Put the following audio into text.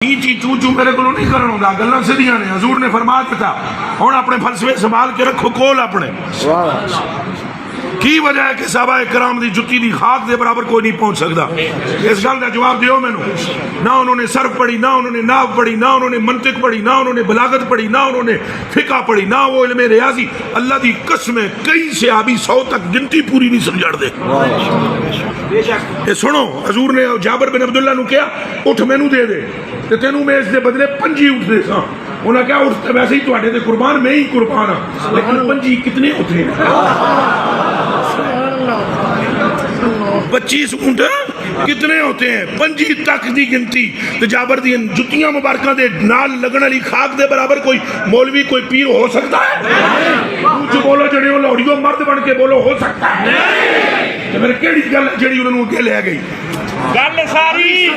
चू चू मेरे को नहीं करना होता, गल्लां सीधियां ने। हजूर ने फरमा दिता हुण अपने फलसफे संभाल के रखो कोल अपने। की वजह है कि साहबा कराम की जुत्ती की खाक के बराबर कोई नहीं पहुंच सकता। इस गल का जवाब दियो मैनू। ना उन्होंने सर्फ पढ़ी, ना उन्होंने नाव पढ़ी, ना उन्होंने मंतिक पढ़ी, ना उन्होंने बलागत पढ़ी, ना उन्होंने फिका पढ़ी, ना वो इल्मे रियाजी। अल्लाह की कसम कई सहाबी 100 तक गिनती पूरी नहीं समझ दे। सुनो, हजूर ने जाबर बिन अब्दुल्ला नू कहा उठ मैनू दे दे, ते तेनू मैं इसके बदले 5 उठते सा। उन्हें क्या उठ, वैसे ही तुहाडे ते कुर्बान मैं ही कुर्बान हाँ, लेकिन 5 कितने उठे? 25 ऊंट कितने होते हैं? 5 तक की गिनती। तो जाबर दी जुत्तियां मुबारक दे नाल लगन वाली खाक दे बराबर कोई मौलवी कोई पीर हो सकता है? कुछ बोलो जड़े लाहौरियों मर्द बन के बोलो, हो सकता है? तो मेरे केड़ी गल जेड़ी उन्होंने अगे ले गई? गल सारी